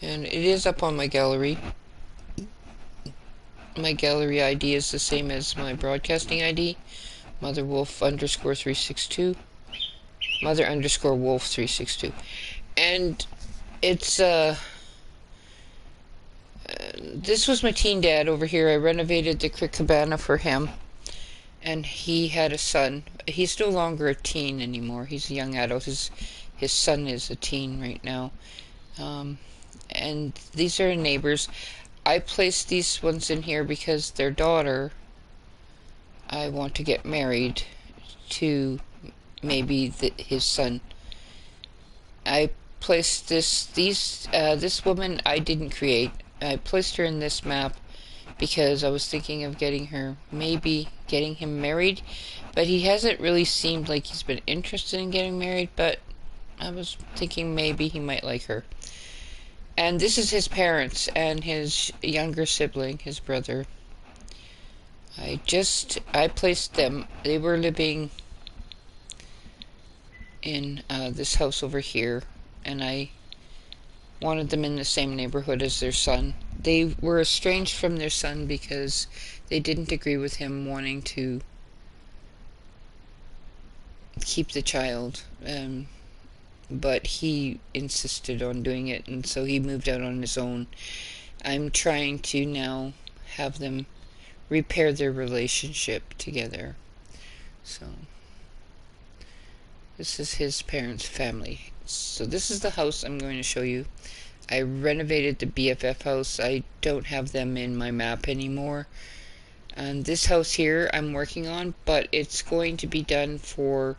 And it is up on my gallery. My gallery ID is the same as my broadcasting ID, motherwolf_362, mother_wolf362. And it's, this was my teen dad over here. I renovated the crick cabana for him. And he had a son. He's no longer a teen anymore. He's a young adult. His son is a teen right now. And these are neighbors. I placed these ones in here because their daughter, I want to get married to maybe his son. I placed this woman I didn't create. I placed her in this map because I was thinking of maybe getting him married, but he hasn't really seemed like he's been interested in getting married, but I was thinking maybe he might like her. And this is his parents and his younger sibling, his brother. I placed them. They were living in this house over here, and I wanted them in the same neighborhood as their son. They were estranged from their son because they didn't agree with him wanting to keep the child, but he insisted on doing it, and so he moved out on his own. I'm trying to now have them repair their relationship together. So this is his parents' family. So this is the house I'm going to show you. I renovated the BFF house. I don't have them in my map anymore. And this house here I'm working on, but it's going to be done for...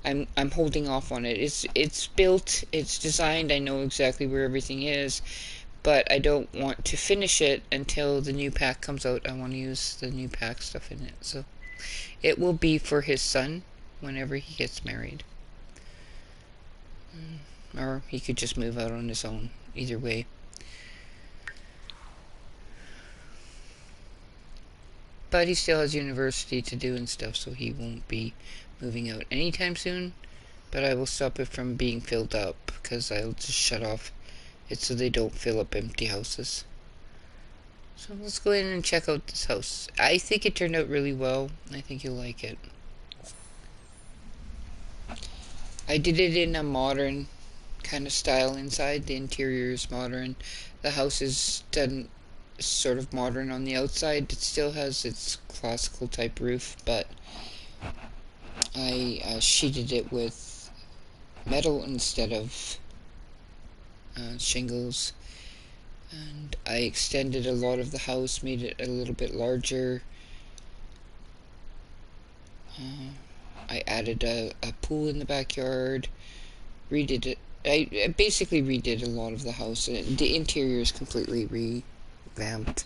I'm holding off on it. It's built, it's designed, I know exactly where everything is, but I don't want to finish it until the new pack comes out. I want to use the new pack stuff in it. So it will be for his son whenever he gets married. Or he could just move out on his own. Either way. But he still has university to do and stuff, so he won't be moving out anytime soon. But I will stop it from being filled up, because I'll just shut off it so they don't fill up empty houses. So let's go in and check out this house. I think it turned out really well. I think you'll like it. I did it in a modern kind of style inside. The interior is modern. The house is done sort of modern on the outside. It still has its classical type roof, but I sheeted it with metal instead of shingles, and I extended a lot of the house, made it a little bit larger. I added a pool in the backyard, redid it. I basically redid a lot of the house. The interior is completely revamped.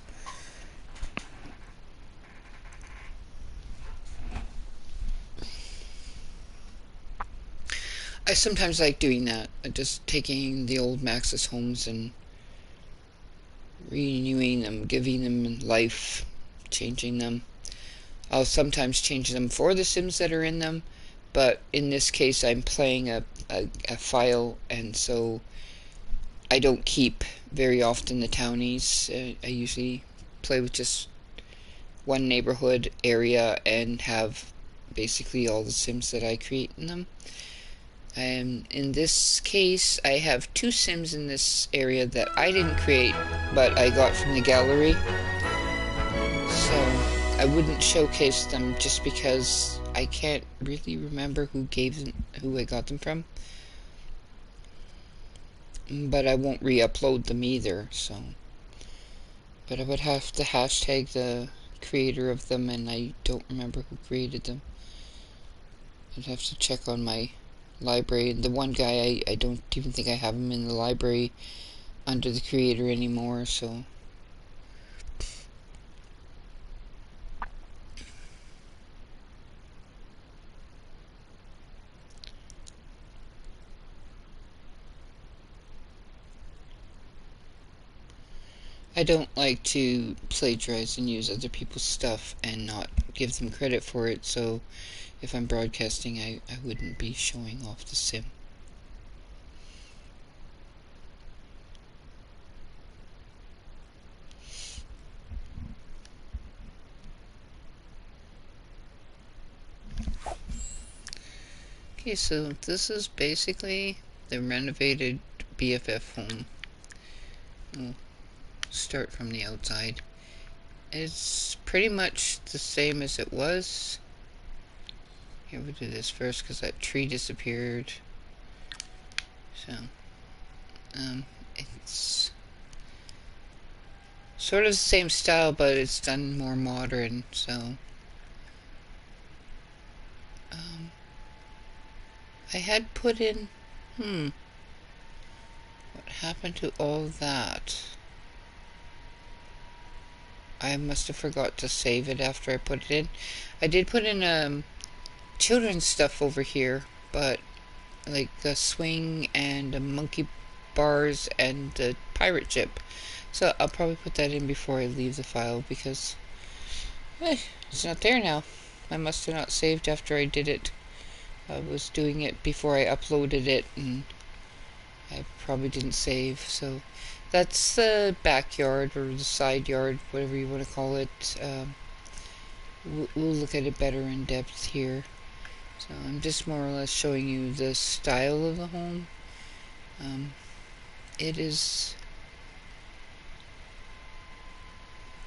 I sometimes like doing that, just taking the old Maxis homes and renewing them, giving them life, changing them. I'll sometimes change them for the Sims that are in them, but in this case I'm playing a file, and so I don't keep very often the townies. I usually play with just one neighborhood area and have basically all the Sims that I create in them. In this case, I have 2 Sims in this area that I didn't create, but I got from the gallery. So I wouldn't showcase them just because I can't really remember who I got them from. But I won't re-upload them either, so. But I would have to hashtag the creator of them, and I don't remember who created them. I'd have to check on my library. The one guy, I don't even think I have him in the library under the creator anymore, so. I don't like to plagiarize and use other people's stuff and not give them credit for it, so if I'm broadcasting, I wouldn't be showing off the sim. Okay, so this is basically the renovated BFF home. We'll start from the outside. It's pretty much the same as it was. Here, we'll do this first because that tree disappeared. So, it's sort of the same style, but it's done more modern, so I had put in what happened to all that? I must have forgot to save it after I put it in. I did put in children's stuff over here, but like a swing and a monkey bars and a pirate ship. So I'll probably put that in before I leave the file because it's not there now. I must have not saved after I did it. I was doing it before I uploaded it and I probably didn't save. So that's the backyard or the side yard, whatever you want to call it. We'll look at it better in depth here. So I'm just more or less showing you the style of the home. It is...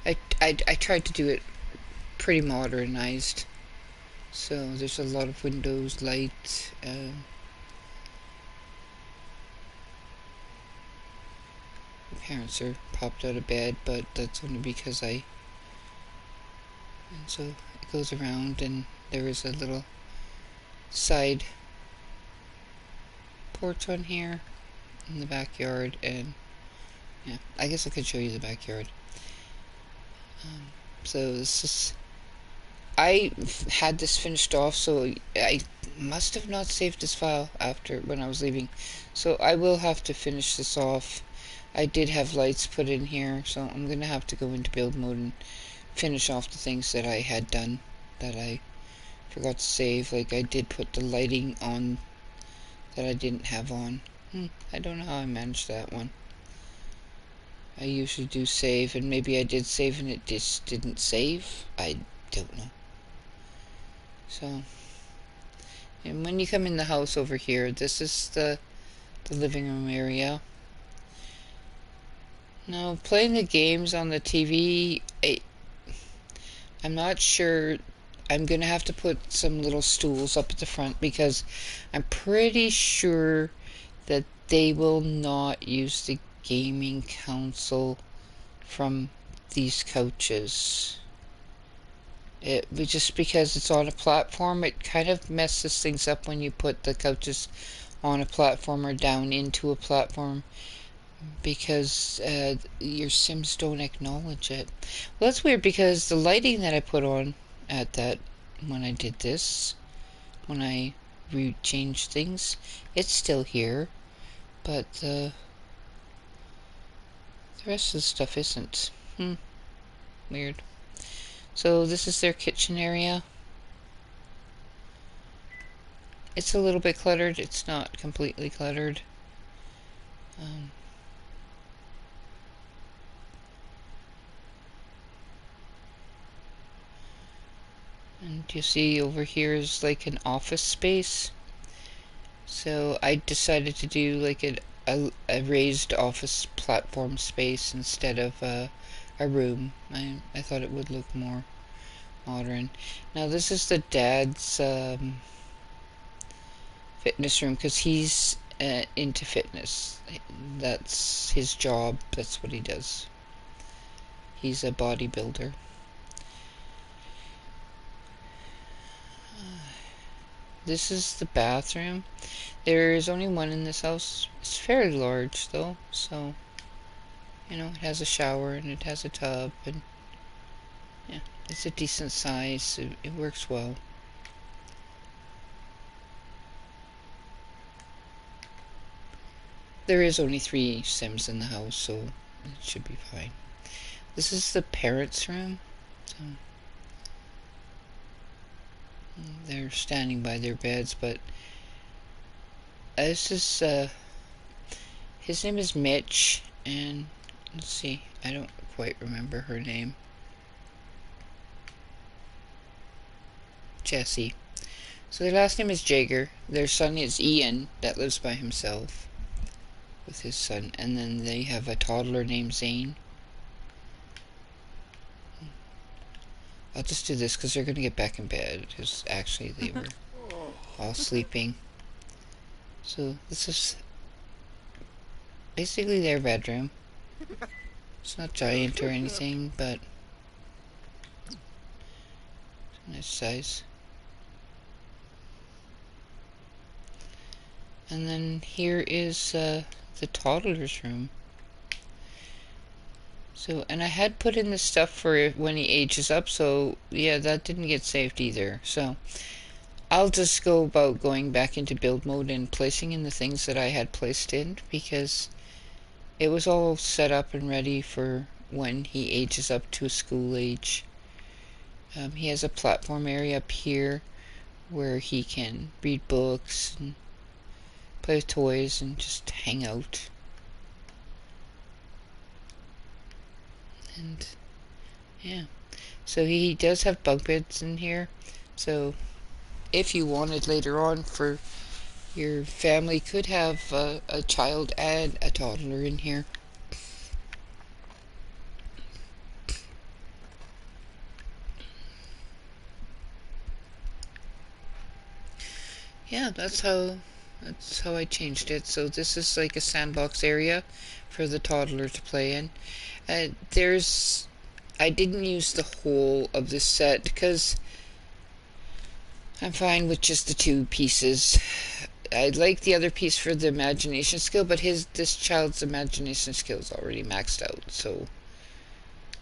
I tried to do it pretty modernized. So there's a lot of windows, light. My parents are popped out of bed, but that's only because and so it goes around, and there is a little side porch on here in the backyard, and yeah, I guess I could show you the backyard. So this is... I had this finished off, so I must have not saved this file after when I was leaving. So I will have to finish this off. I did have lights put in here, so I'm going to have to go into build mode and finish off the things that I had done that I forgot to save. Like I did put the lighting on that I didn't have on. I don't know how I managed that one. I usually do save, and maybe I did save and it just didn't save. I don't know. So, and when you come in the house over here, this is the living room area. Now, playing the games on the TV, I'm not sure. I'm going to have to put some little stools up at the front because I'm pretty sure that they will not use the gaming console from these couches. Just because it's on a platform, it kind of messes things up when you put the couches on a platform or down into a platform because your Sims don't acknowledge it. Well, that's weird because the lighting that I put on at that when I did this, when I changed things, it's still here, but the rest of the stuff isn't. Weird. So this is their kitchen area. It's a little bit cluttered. It's not completely cluttered. And you see over here is like an office space. So I decided to do like a raised office platform space instead of a room. I thought it would look more modern. Now this is the dad's fitness room because he's into fitness. That's his job. That's what he does. He's a bodybuilder. This is the bathroom. There is only one in this house. It's fairly large though, so you know, it has a shower and it has a tub, and yeah, it's a decent size. It works well. There is only 3 Sims in the house, so it should be fine. This is the parents' room. So they're standing by their beds, but this is his name is Mitch, and let's see, I don't quite remember her name. Jessie. So their last name is Jager. Their son is Ian, that lives by himself with his son. And then they have a toddler named Zane. I'll just do this because they're going to get back in bed. Because actually they were all sleeping. So this is basically their bedroom. It's not giant or anything, but it's a nice size. And then here is the toddler's room. So, and I had put in the stuff for when he ages up, so yeah, that didn't get saved either. So I'll just go about going back into build mode and placing in the things that I had placed in, because it was all set up and ready for when he ages up to a school age. He has a platform area up here where he can read books and play with toys and just hang out. And yeah, so he does have bunk beds in here, so if you wanted later on for your family, could have a child and a toddler in here. Yeah, that's how I changed it. So this is like a sandbox area for the toddler to play in. I didn't use the whole of this set because I'm fine with just the 2 pieces. I'd like the other piece for the imagination skill, but this child's imagination skill is already maxed out, so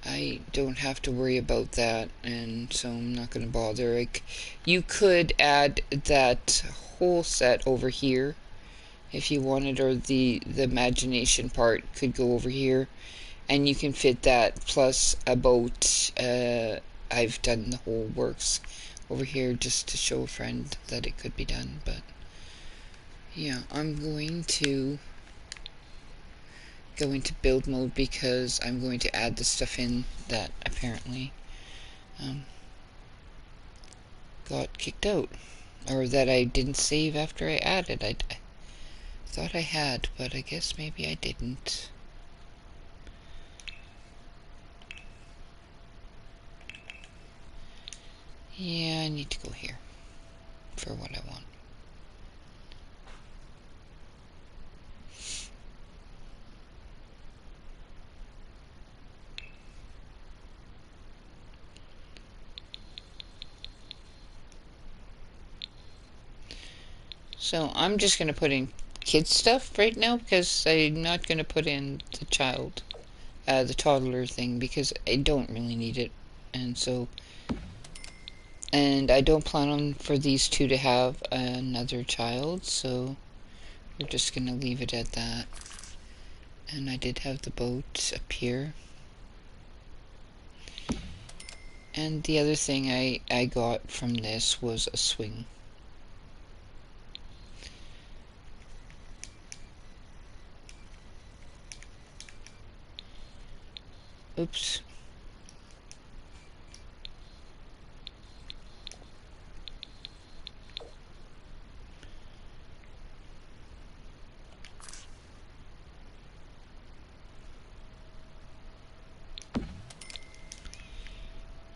I don't have to worry about that, and so I'm not going to bother. Like, you could add that whole set over here if you wanted, or the imagination part could go over here, and you can fit that plus a boat. I've done the whole works over here just to show a friend that it could be done, but yeah, I'm going to go into build mode because I'm going to add the stuff in that apparently got kicked out, or that I didn't save after I added. I thought I had, but I guess maybe I didn't. Yeah, I need to go here for what I want. So I'm just going to put in kid stuff right now because I'm not going to put in the the toddler thing, because I don't really need it. And so, and I don't plan on for these 2 to have another child, so we're just going to leave it at that. And I did have the boat up here. And the other thing I got from this was a swing. Oops.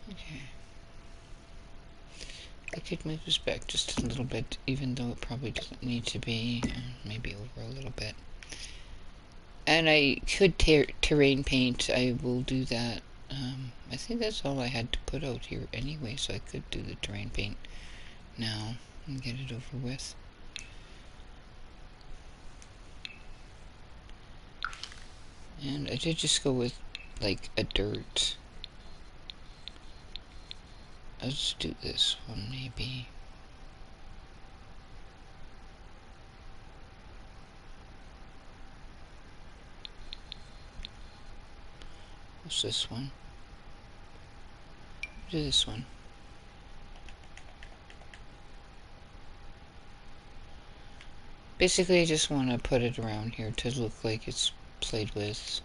Okay. I could move this back just a little bit, even though it probably doesn't need to be. Maybe over a little bit. And I could terrain paint. I will do that. I think that's all I had to put out here anyway, so I could do the terrain paint now and get it over with. And I did just go with like a dirt. Let's do this one maybe. What's this one? Do this one. Basically, I just want to put it around here to look like it's played with.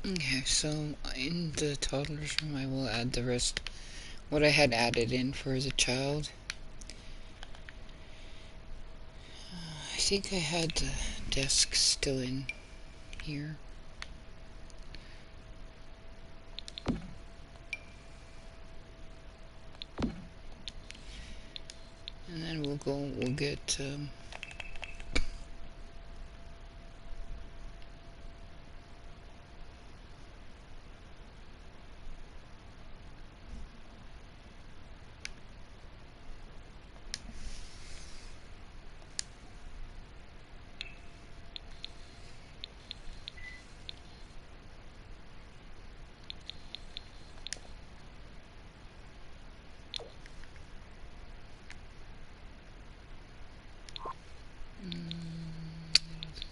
Okay, so in the toddler's room I will add the rest, what I had added in for the child. I think I had the desk still in here. And then we'll get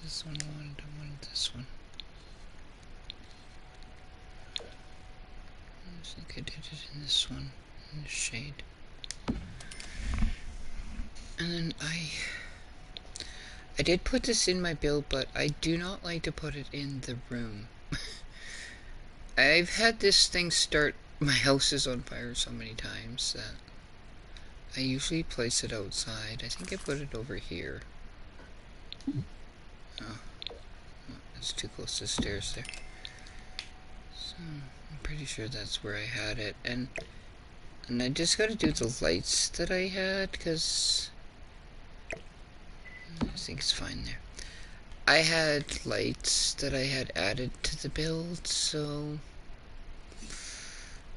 this one, I wanted this one. I think I did it in this one, in the shade. And then I did put this in my build, but I do not like to put it in the room. I've had this thing start my house is on fire so many times that I usually place it outside. I think I put it over here. Oh, that's too close to the stairs there. So I'm pretty sure that's where I had it, and I just got to do the lights that I had, because I think it's fine there. I had lights that I had added to the build, so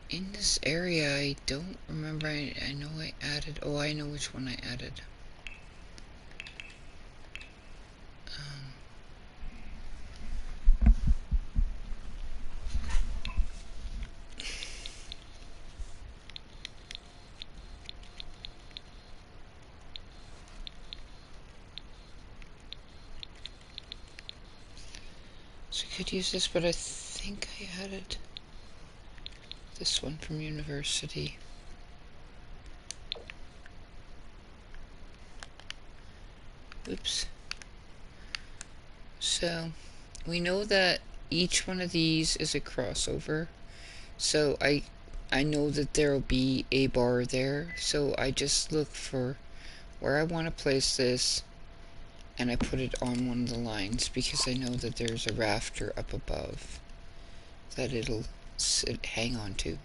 in this area I don't remember. I know I added, oh, I know which one I added. So I could use this, but I think I added this one from university. Oops. So we know that each one of these is a crossover. So I know that there will be a bar there. So I just look for where I want to place this, and I put it on one of the lines, because I know that there's a rafter up above that it'll hang on to.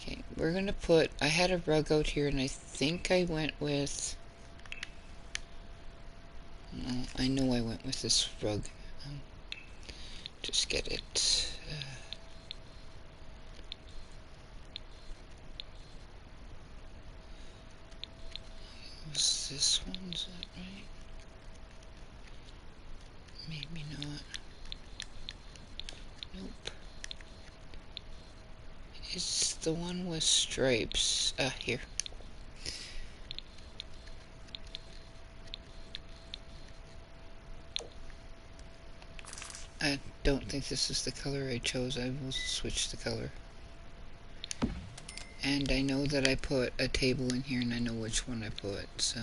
Okay, we're gonna put, I had a rug out here, and I think I went with, I know I went with this rug. Just get it. Was this one, is that right? Maybe not. Nope. It's the one with stripes. Here. I don't think this is the color I chose. I will switch the color. And I know that I put a table in here, and I know which one I put, so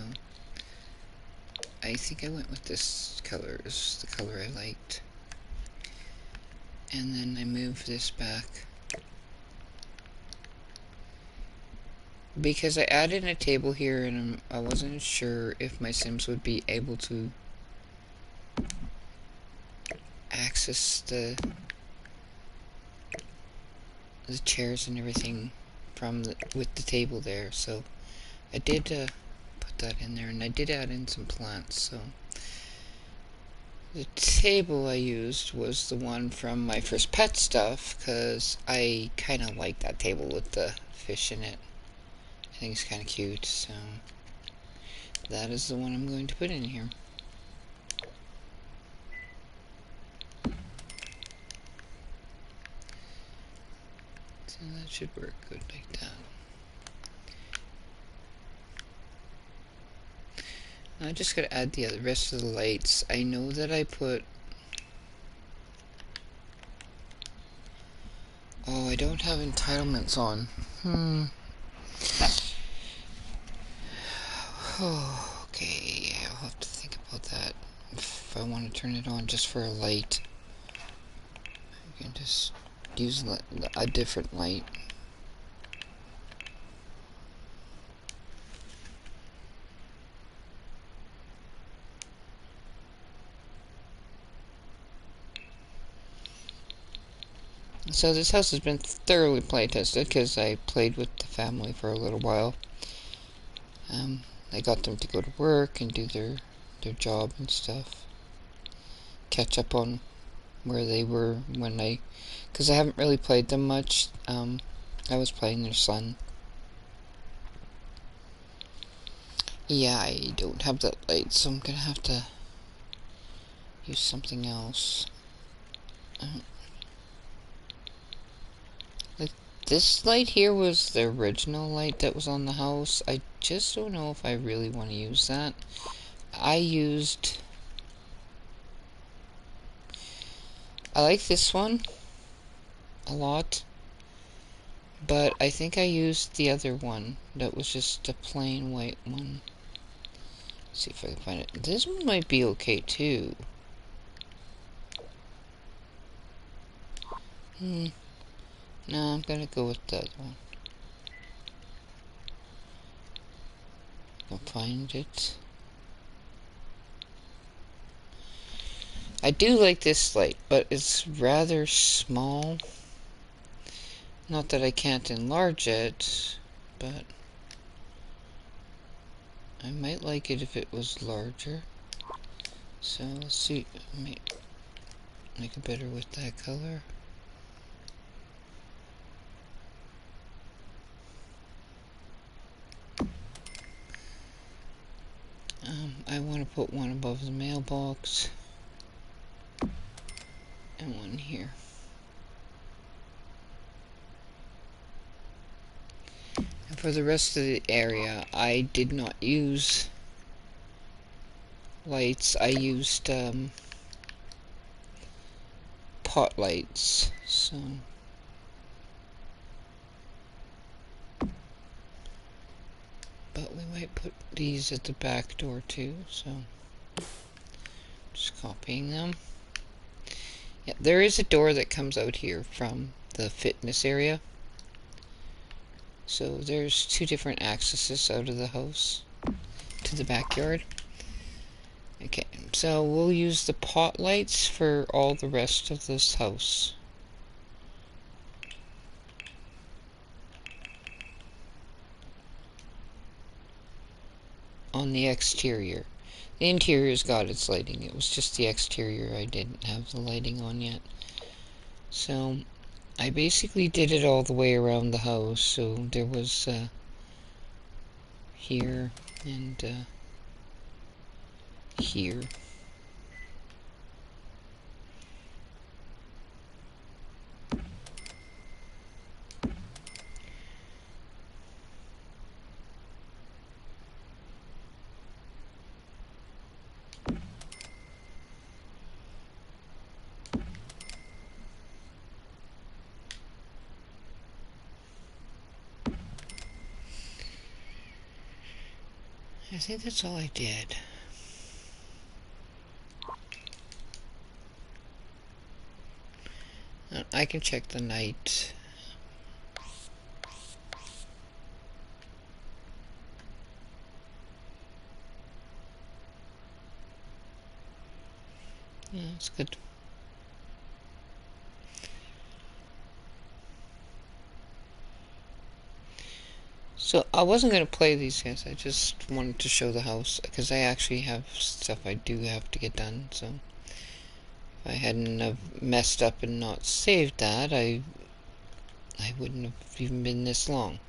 I think I went with this color. It's the color I liked. And then I move this back, because I added a table here, and I wasn't sure if my Sims would be able to access the chairs and everything from with the table there. So I did put that in there, and I did add in some plants. So the table I used was the one from my first pet stuff, because I kind of like that table with the fish in it. I think it's kind of cute, so that is the one I'm going to put in here. So that should work good like that. I just gotta add the rest of the lights. I know that I put... Oh, I don't have entitlements on. Oh, okay, I'll have to think about that. If I want to turn it on just for a light. can just use a different light. So this house has been thoroughly play tested because I played with the family for a little while. I got them to go to work and do their job and stuff. Catch up on where they were when because I haven't really played them much. I was playing their son. Yeah, I don't have that light, so I'm gonna have to use something else. Like this light here was the original light that was on the house. I just don't know if I really want to use that. I like this one a lot, but I think I used the other one that was just a plain white one. Let's see if I can find it. This one might be okay too. No, I'm gonna go with that one. I'll find it. I do like this light, but it's rather small. Not that I can't enlarge it, but I might like it if it was larger. So let's see, make it better with that color. I want to put one above the mailbox and one here. And for the rest of the area, I did not use lights. I used pot lights. So but we might put these at the back door too, so just copying them. Yeah, there is a door that comes out here from the fitness area. So there's two different accesses out of the house to the backyard. Okay, so we'll use the pot lights for all the rest of this house. On the exterior. The interior's got its lighting. It was just the exterior I didn't have the lighting on yet. So I basically did it all the way around the house. So there was here and here. I think that's all I did. I can check the night. Yeah, it's good. So I wasn't going to play these guys, I just wanted to show the house, because I actually have stuff I do have to get done, so if I hadn't have messed up and not saved that, I wouldn't have even been this long.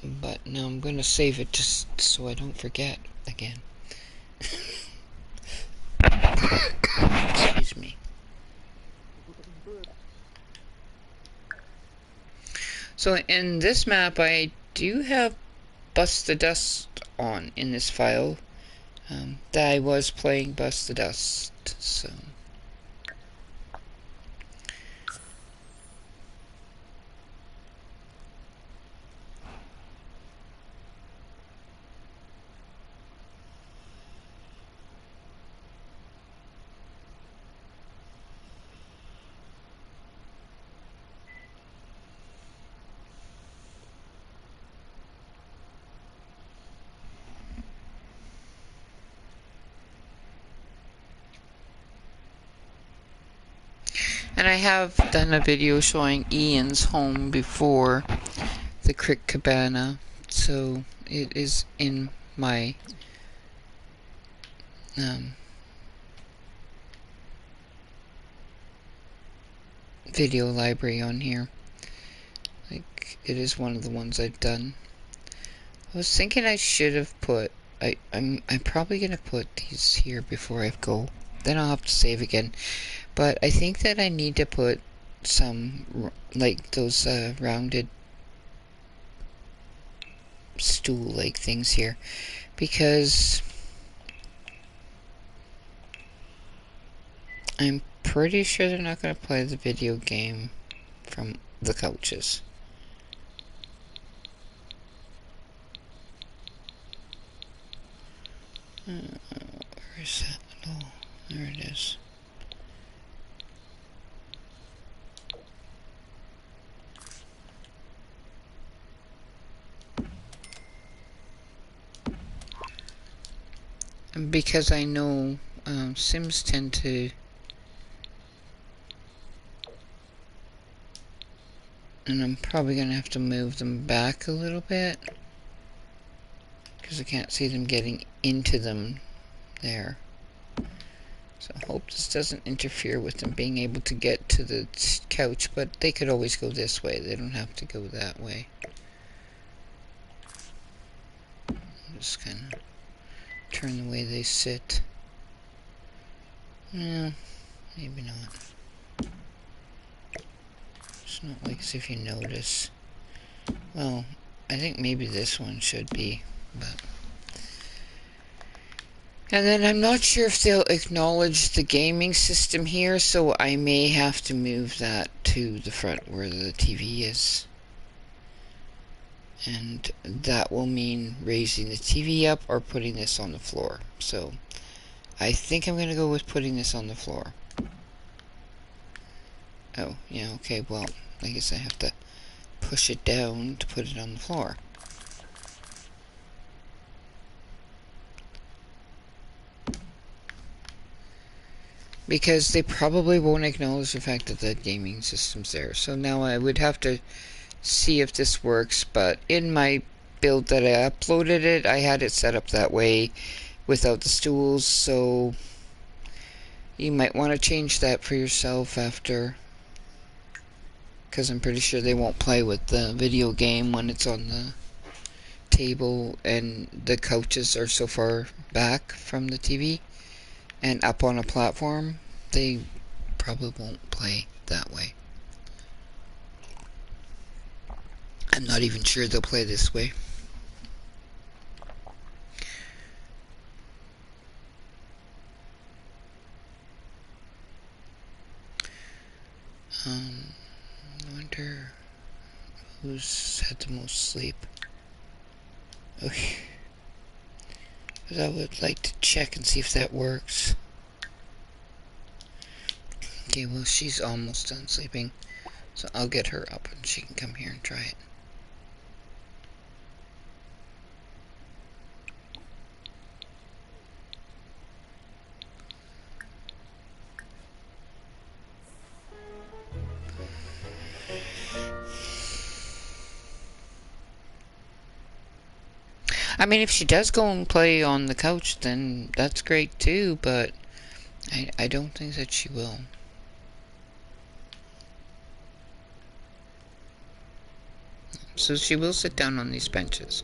But now I'm going to save it just so I don't forget again. Excuse me. So in this map, I do have Bust the Dust on in this file. That I was playing Bust the Dust, so... And I have done a video showing Ian's home before, the Crick Cabana, so it is in my video library on here. Like, it is one of the ones I've done. I was thinking I should have put, I'm probably gonna put these here before I go. Then I'll have to save again. But I think that I need to put some, like those rounded stool-like things here, because I'm pretty sure they're not going to play the video game from the couches. Where is that? Oh, there it is. And because I know Sims tend to, and I'm probably going to have to move them back a little bit, because I can't see them getting into them there. So I hope this doesn't interfere with them being able to get to the couch, but they could always go this way. They don't have to go that way. Just kind of turn the way they sit. Yeah, maybe not. It's not like as if you notice. Well, I think maybe this one should be, but... And then I'm not sure if they'll acknowledge the gaming system here, so I may have to move that to the front where the TV is. And that will mean raising the TV up or putting this on the floor. So I think I'm going to go with putting this on the floor. Oh, yeah, okay, well, I guess I have to push it down to put it on the floor. Because they probably won't acknowledge the fact that the gaming system's there. So now I would have to see if this works, but in my build that I uploaded it, I had it set up that way without the stools, so you might want to change that for yourself after, because I'm pretty sure they won't play with the video game when it's on the table and the couches are so far back from the TV and up on a platform. They probably won't play that way. I'm not even sure they'll play this way. I wonder who's had the most sleep. Okay. But I would like to check and see if that works. Okay, well, she's almost done sleeping, so I'll get her up and she can come here and try it. I mean, if she does go and play on the couch, then that's great too, but I don't think that she will. So she will sit down on these benches.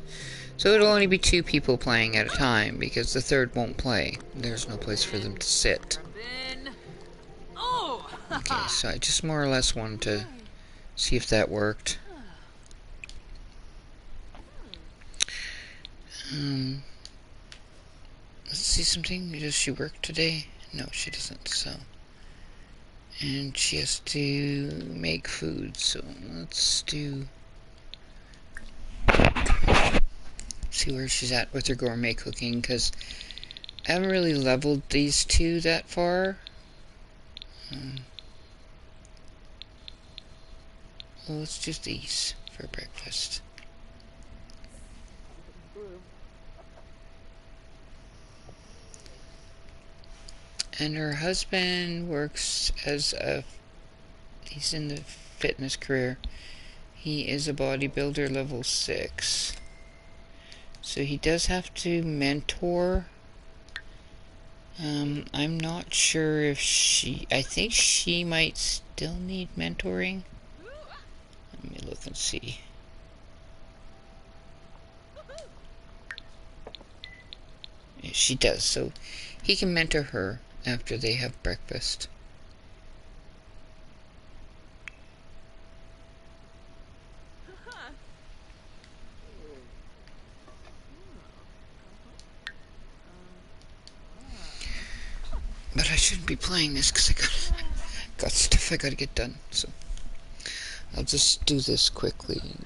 So it'll only be 2 people playing at a time, because the third won't play. There's no place for them to sit. Okay, so I just more or less wanted to see if that worked. Let's see something. Does she work today? No, she doesn't, so. And she has to make food, so let's do... see where she's at with her gourmet cooking, because I haven't really leveled these 2 that far. Well, let's do these for breakfast. And her husband works as a He's in the fitness career. He is a bodybuilder level 6. So he does have to mentor. I'm not sure if I think she might still need mentoring. Let me look and see. Yeah, she does, so he can mentor her after they have breakfast. But I shouldn't be playing this because I got stuff I gotta get done, so I'll just do this quickly and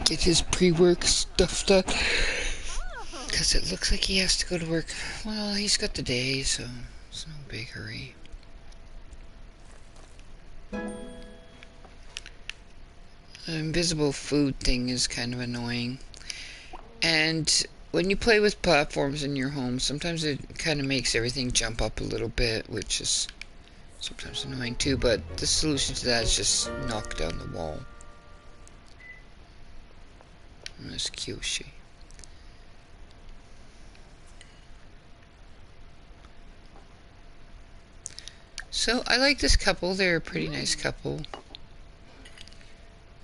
get his pre-work stuff done, because it looks like he has to go to work. Well, he's got the day, so it's no big hurry. The invisible food thing is kind of annoying, and when you play with platforms in your home, sometimes it kind of makes everything jump up a little bit, which is sometimes annoying too, but the solution to that is just knock down the wall. Miss Kyoshi. So, I like this couple. They're a pretty nice couple.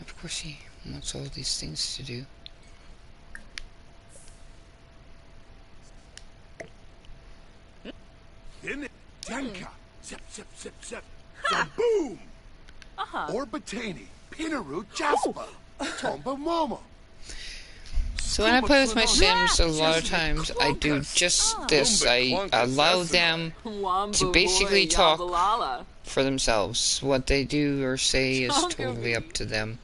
Of course, he wants all these things to do. Tenka, zip, zip, zip, zip, boom! Orbatani, Pinaru, Jasper, Tomba Momo. So when I play with my Sims, a lot of times I do just this. I allow them to basically talk for themselves. What they do or say is totally up to them.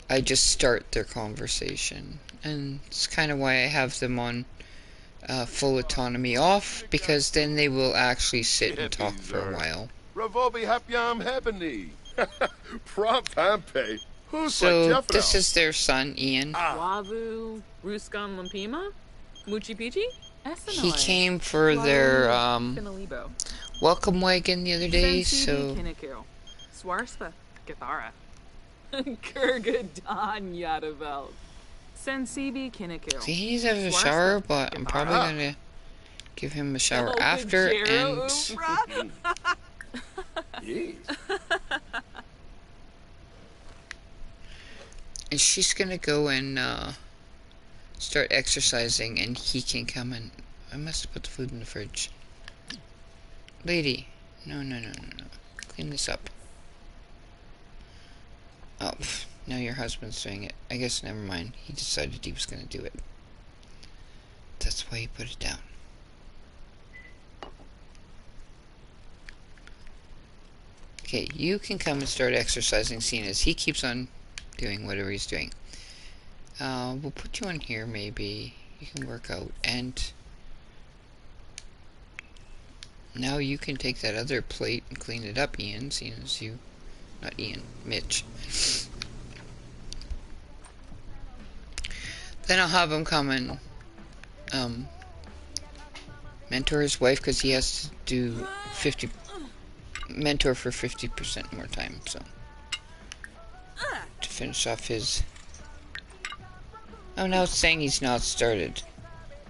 I just start their conversation. And it's kind of why I have them on full autonomy off, because then they will actually sit and talk for a while. So this is their son, Ian. He came for their welcome wagon the other day, so see, he needs to have a shower, but I'm probably gonna give him a shower after, and she's gonna go and start exercising, and he can come and I must have put the food in the fridge. Lady, no. Clean this up. Oh, now your husband's doing it. I guess never mind. He decided he was gonna do it. That's why he put it down. Okay, you can come and start exercising, seeing as he keeps on doing whatever he's doing. We'll put you on here, maybe. You can work out, and now you can take that other plate and clean it up, Ian, seeing as you... Not Ian, Mitch. Then I'll have him come and mentor his wife, because he has to do mentor for 50% more time, so to finish off his... Oh, now it's saying he's not started.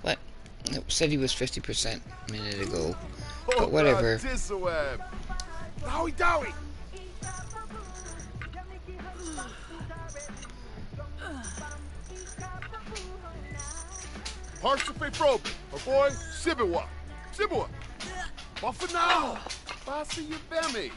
What? It said he was 50% a minute ago, but whatever. Parsipe probe, my boy, Sibiwa. What for now? Basi you bemi.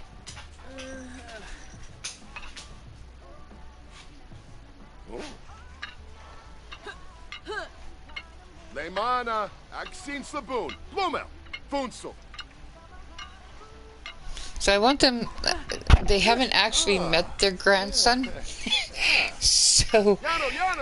Leimana, Aksin Saboon, Blumel, Funso. So I want them... They haven't actually met their grandson. So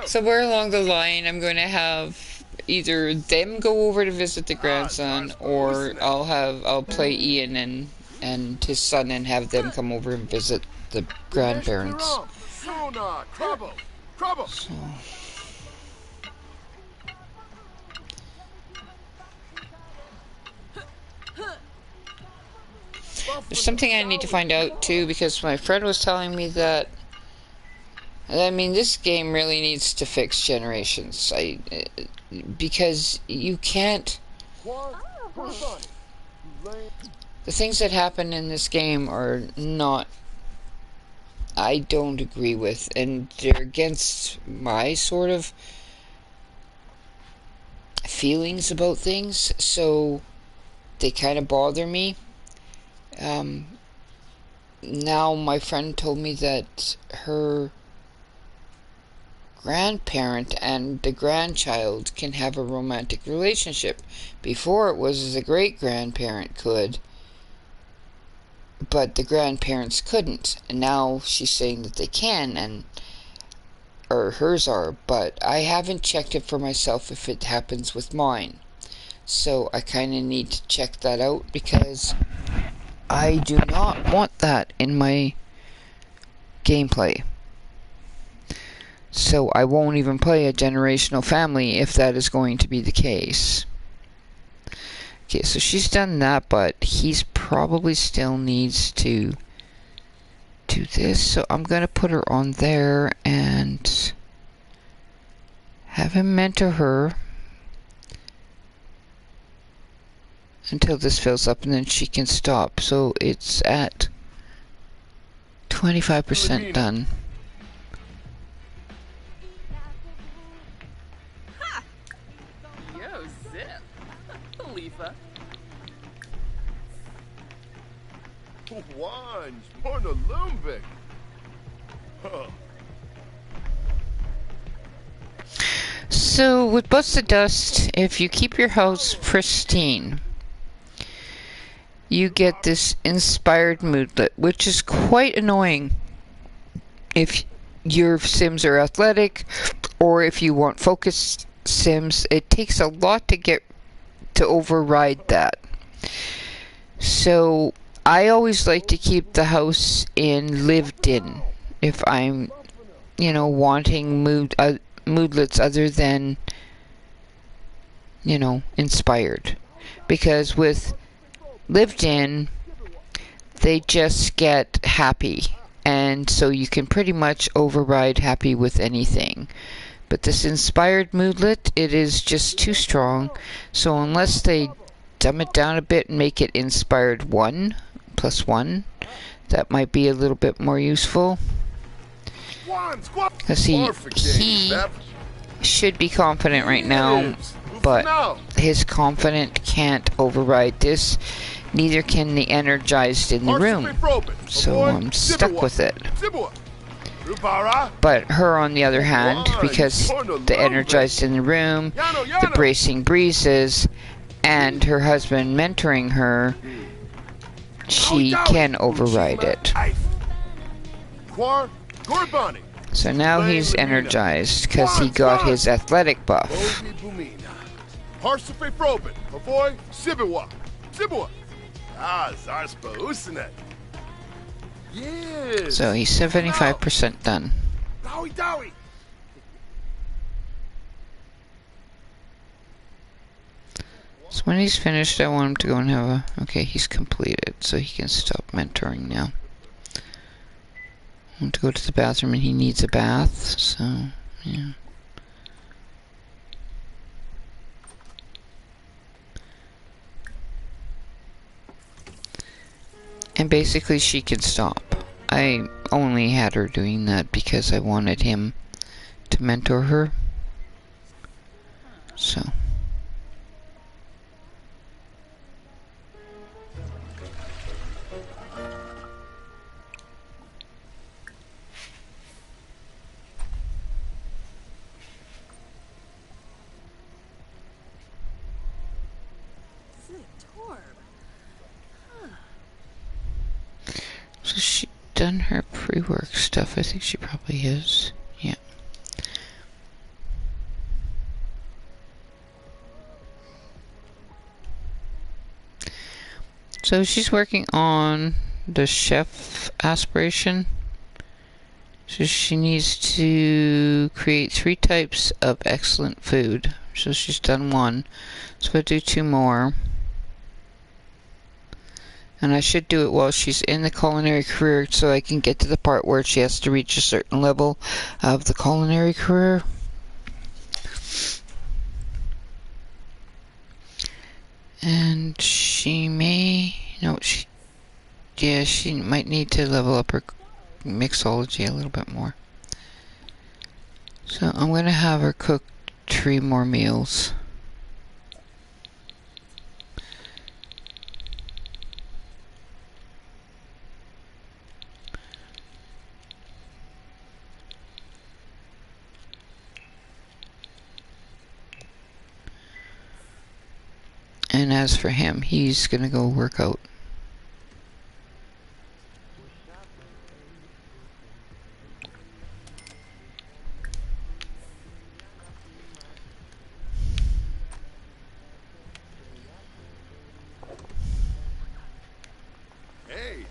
somewhere along the line, I'm going to have either them go over to visit the grandson, or I'll play Ian and his son and have them come over and visit the grandparents. So. There's something I need to find out too, because my friend was telling me that, I mean, this game really needs to fix generations. Because you can't. The things that happen in this game are not. I don't agree with, and they're against my sort of feelings about things, so they kind of bother me. Now my friend told me that her grandparent and the grandchild can have a romantic relationship. Before it was the great-grandparent could, but the grandparents couldn't, and now she's saying that they can, or hers are, but I haven't checked it for myself if it happens with mine. So I kind of need to check that out, because I do not want that in my gameplay. So I won't even play a generational family if that is going to be the case. Okay, so she's done that, but he's probably still needs to do this. So I'm going to put her on there and have him mentor her until this fills up, and then she can stop. So it's at 25% done. Yo, zip. Khalifa. Wanj, Morna Lumbik. So with Busted Dust, if you keep your house pristine, you get this inspired moodlet, which is quite annoying if your Sims are athletic, or if you want focused Sims. It takes a lot to override that. So I always like to keep the house in lived in if I'm, wanting moodlets other than, inspired. Because with lived in, they just get happy, and so you can pretty much override happy with anything. But this inspired moodlet, it is just too strong, so unless they dumb it down a bit and make it inspired 1+1, that might be a little bit more useful. Because he should be confident right now, but his confident can't override this. Neither can the energized in the room. So I'm stuck with it. But her, on the other hand, because the energized in the room, the bracing breezes, and her husband mentoring her, she can override it. So now he's energized because he got his athletic buff. So he's 75% done. So when he's finished, I want him to go and have a... Okay, he's completed, so he can stop mentoring now. I want to go to the bathroom, and he needs a bath, so, yeah. And basically, she can stop. I only had her doing that because I wanted him to mentor her. So... So she done her pre-work stuff. I think she probably is. Yeah. So she's working on the chef aspiration. So she needs to create 3 types of excellent food. So she's done 1. So we'll do 2 more. And I should do it while she's in the culinary career so I can get to the part where she has to reach a certain level of the culinary career. And she may... No, she... Yeah, she might need to level up her mixology a little bit more. So I'm going to have her cook 3 more meals. And as for him, he's gonna go work out. Hey.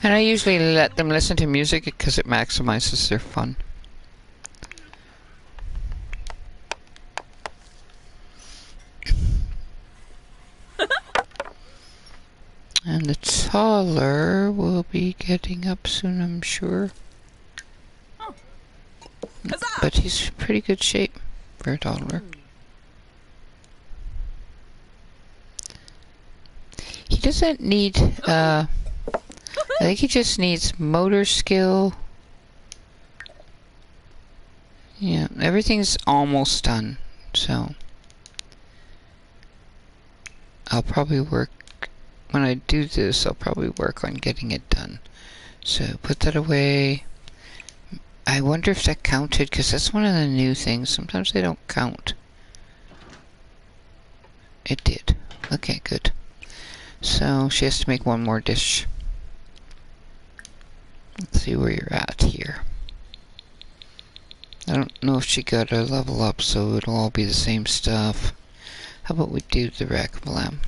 And I usually let them listen to music because it maximizes their fun. And the toddler will be getting up soon, I'm sure. Oh. But he's in pretty good shape for a toddler. He doesn't need, I think he just needs motor skill. Yeah, everything's almost done, so I'll probably work, when I do this, I'll probably work on getting it done. So put that away. I wonder if that counted, because that's one of the new things. Sometimes they don't count. It did. Okay, good. So she has to make 1 more dish. Let's see where you're at here. I don't know if she got a level up, so it'll all be the same stuff. How about we do the rack of lamb?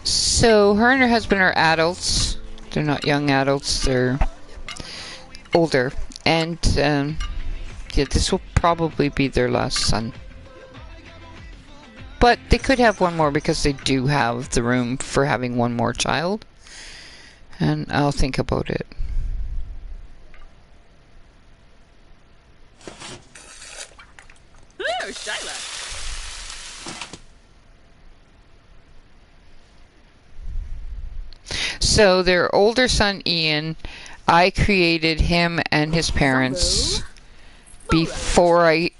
So her and her husband are adults. They're not young adults, they're older. And yeah, this will probably be their last son. But they could have 1 more because they do have the room for having 1 more child. And I'll think about it. Ooh, Shyla. So their older son Ian, I created him and his parents before I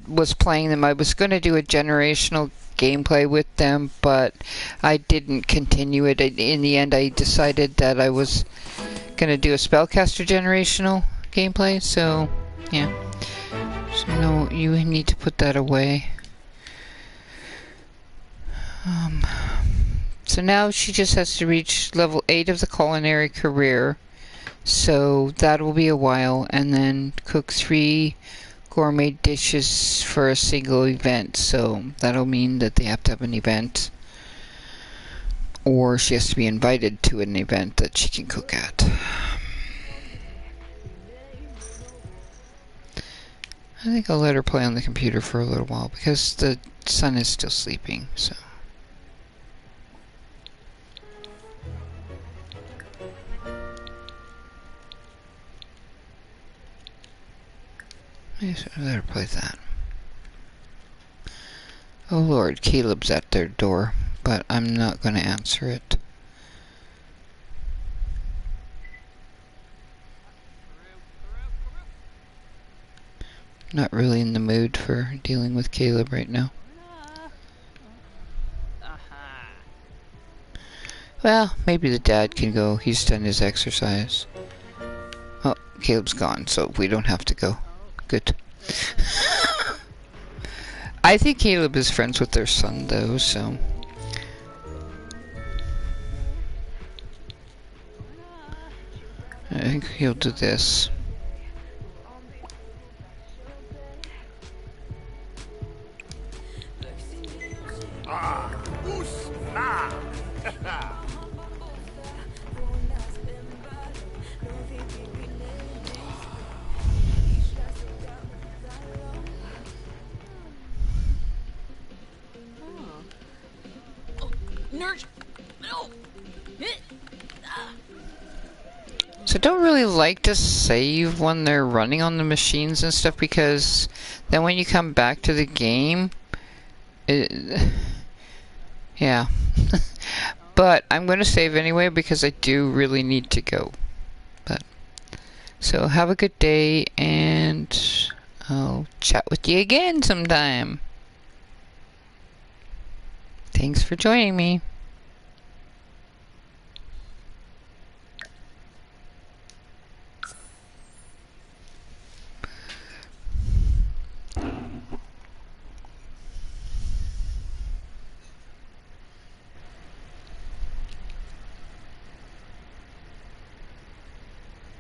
was playing them. I was going to do a generational gameplay with them, but I didn't continue it. In the end, I decided that I was going to do a spellcaster generational gameplay. So yeah. So no, you need to put that away. So now she just has to reach level 8 of the culinary career. So that will be a while. And then cook 3 gourmet dishes for a single event. So that'll mean that they have to have an event. Or she has to be invited to an event that she can cook at. I think I'll let her play on the computer for a little while because the son is still sleeping, so. Let her play that. Oh Lord, Caleb's at their door, but I'm not going to answer it. Not really in the mood for dealing with Caleb right now. Well, maybe the dad can go. He's done his exercise. Oh, Caleb's gone, so we don't have to go. Good. I think Caleb is friends with their son, though, so... I think he'll do this. nurse. No. So I don't really like to save when they're running on the machines and stuff, because then when you come back to the game, yeah. But I'm going to save anyway because I do really need to go. But so have a good day, and I'll chat with you again sometime. Thanks for joining me.